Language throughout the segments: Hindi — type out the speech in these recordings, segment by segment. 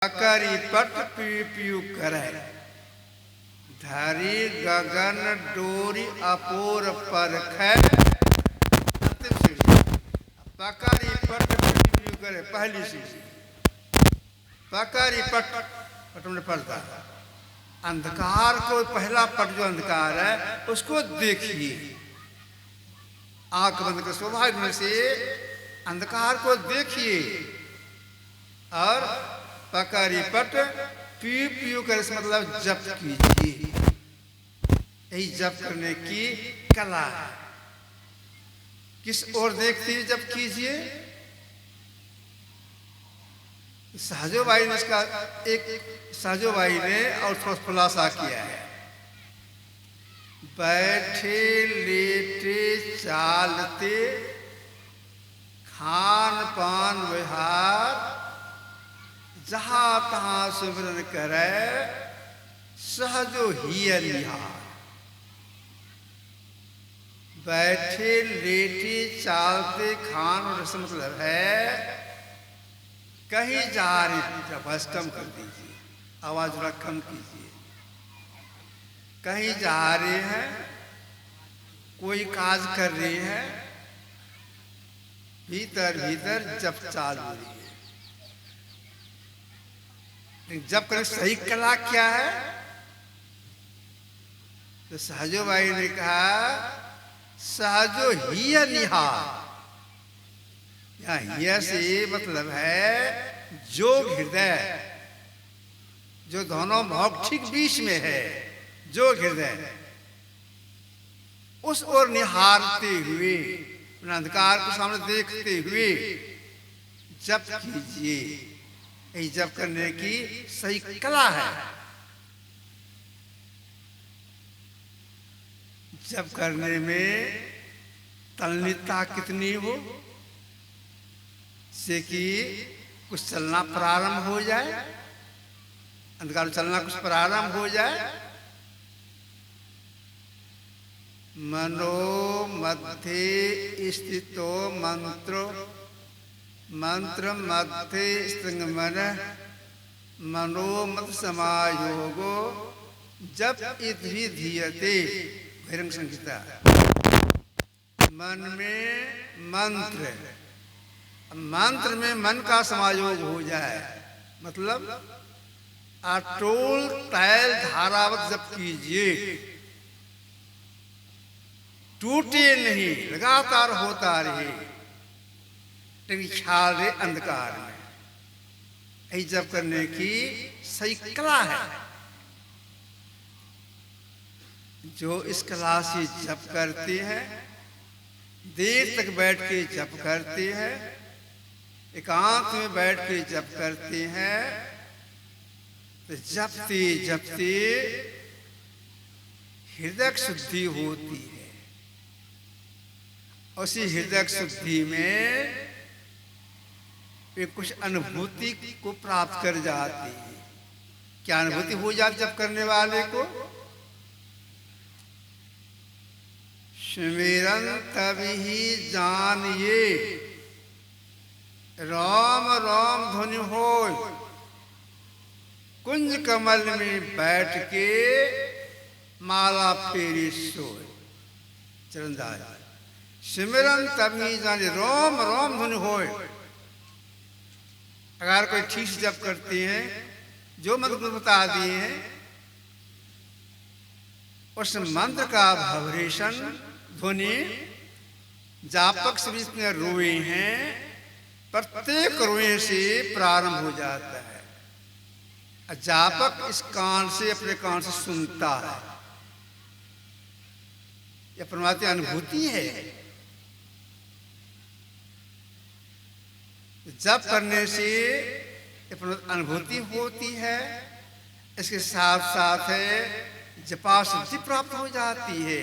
करी पट पीयू पीयू करे धरी गगन डोरी अपोर पर खै पकड़ी पट पीयू पीयू करे। पहली सीढ़ी पकड़ी पट पट में पड़ता है अंधकार को। पहला पट जो अंधकार है उसको देखिए, आंख बंद कर स्वाभाविक में से अंधकार को देखिए और पकड़ी पट पीयू पीयू कर मतलब जप कीजिए। यही जप करने की कला है। किस ओर देखते हुए जप कीजिए। सहजोबाई ने इसका सहजोबाई ने और थोड़ा खुलासा किया है। बैठे लेटे चालते खान पान विहार जहां तहां सुमिरन करे सहजो ही निहार। बैठे लेटे चालते खान और रस मतलब है कहीं जा रहे बस कम कर दीजिए, आवाज थोड़ा कम कीजिए। कहीं जा रहे हैं, कोई काज कर रहे हैं, भीतर भीतर जप चालू रही है। जप करने सही कला क्या है? तो सहजोबाई ने कहा सहजो ही निहार। यह से मतलब है जो हृदय, जो दोनों भाव ठीक बीच में है, जो हृदय उस ओर निहारते हुए अंधकार को सामने देखते हुए जप कीजिए। यही जप करने की सही कला है। जप करने में तल्लीनता कितनी हो से कि कुछ चलना प्रारंभ हो जाए, अंधकार में चलना कुछ प्रारंभ हो जाए। मनो मध्य स्थितो मंत्रो मंत्र मध्य स्त्रिंगमन मनोमत समायोगो जप इति धीयते। भैरंग संहिता। मन में मंत्र, मंत्र में मन का समायोग हो जाए मतलब अटोल तैल धारावत जप कीजिए। टूटे नहीं, लगातार होता रहे, ख्याल रहे अंधकार में। यही जप करने की सही कला है। जो इस कला से जप करते हैं, देर तक बैठ के जप करते हैं, एकांत में बैठ के जप करते हैं, तो जपते जपते हृदय शुद्धि होती है। उसी हृदय शुद्धि में वे कुछ अनुभूति को प्राप्त कर जाती है। क्या अनुभूति हो जाती जप करने वाले को? सुमिरन तभी जानिए राम राम धुनि होय कुंज कमल में बैठ के माला फेरी सोय। चरणदास सिमरन तभी जाने राम राम धुनि होय। अगर कोई ठीक से जप करते हैं, जो मंत्र बता दिए हैं, उस मंत्र का वाइब्रेशन ध्वनि जापक से जितने रोए हैं प्रत्येक रोए से प्रारंभ हो जाता है। जापक इस कान से अपने कान से सुनता है। यह परमात्मा की अनुभूति है। जप करने से अनुभूति होती है। इसके साथ साथ जपा सिद्धि प्राप्त हो जाती है।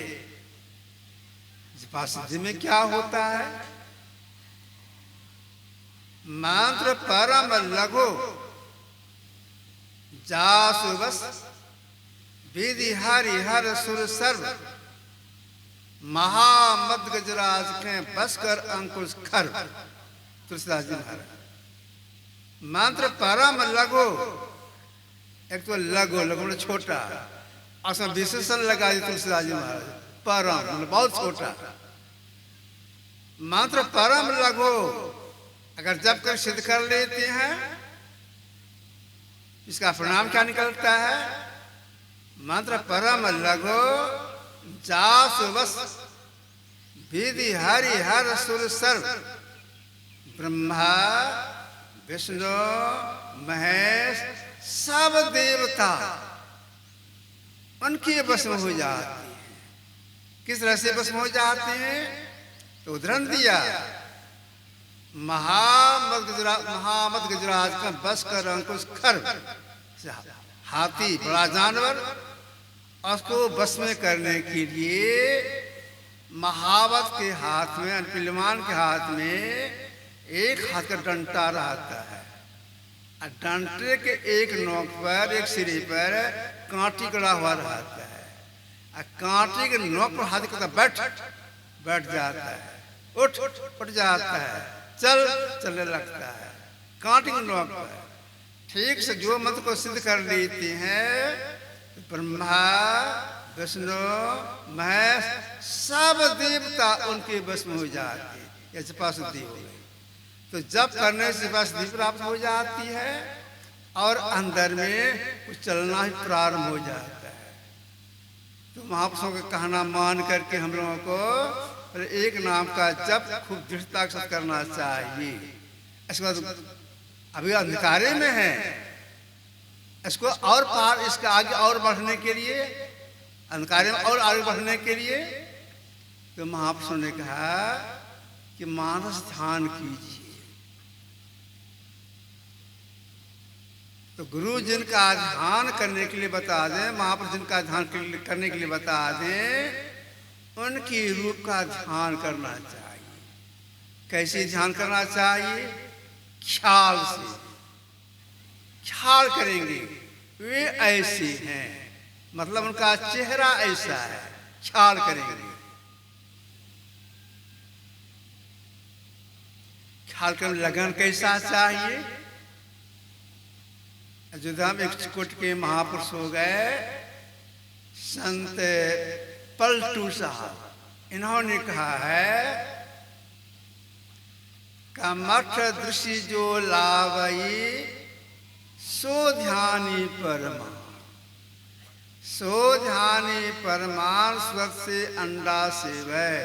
जपा सिद्धि में क्या होता है? मंत्र परम लघु जासु बस विधि हरि हर सुर सर्व महामद गजराज के बस कर अंकुश खर। तुलसीदास जी महाराज मंत्र परम लघु, एक तो लघु लघु मतलब छोटा, और उसमें विशेषण लगा दी तुलसीदास जी महाराज, परम मतलब बहुत छोटा। मंत्र परम लघु अगर जब कर सिद्ध कर लेते हैं, इसका परिणाम क्या निकलता है? मंत्र परम लघु जास वस विधि हरि हर सुर सर्व ब्रह्मा विष्णु महेश सब देवता उनके बस में हो जाती है। किस तरह से बस में हो जाते हैं? तो उदाहरण दिया, महामद गजराज का बस कर अंकुश खर, हाथी बड़ा जानवर, उसको बस में करने के लिए महावत के हाथ में, पिलवान के हाथ में एक हाथ का डंटा रहता है, और डंटे के एक नोक पर, एक सिरे पर कांटी गड़ा हुआ रहता है, और कांटी के नोक पर हाथ का बैठ जाता है, उठ जाता है, चलने लगता है कांटी के नोक पर। ठीक से जो मंत्र को सिद्ध कर लेते हैं, ब्रह्मा विष्णु महेश सब देवता उनके बस में हो जाते हैं, या जपा शुद्धि हो गई। तो जप करने से जपा शुद्धि प्राप्त हो जाती है, और अंदर में कुछ चलना ही प्रारंभ हो जाता है। तो महापुरुषों का कहना मान करके हम लोगों को एक नाम का जप खूब दृढ़ता के साथ करना चाहिए। इसके बाद अभी अंधकारे में है, इसको और पार, इसके आगे और बढ़ने के लिए, अंधकारे में और आगे बढ़ने के लिए, तो महापुरुषों ने कहा कि मानस ध्यान कीजिए। तो गुरु जिनका ध्यान करने के लिए बता दें, महापुरुष जिनका ध्यान करने के लिए बता दें, उनकी रूप का ध्यान करना चाहिए। कैसे ध्यान करना चाहिए? ख्याल से ख्याल करेंगे, वे ऐसे हैं, मतलब उनका चेहरा ऐसा है, ख्याल करेंगे। ख्याल करने लगन कैसा चाहिए? अयोध्या में एक चिकोट के महापुरुष हो गए संत पलटू साहब, इन्होंने कहा है का मठ दृष्टि जो लावई सो ध्यानी परमान, सो ध्यानी परमान स्वर्ग से अंडा सेवै,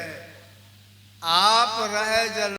आप रहे जल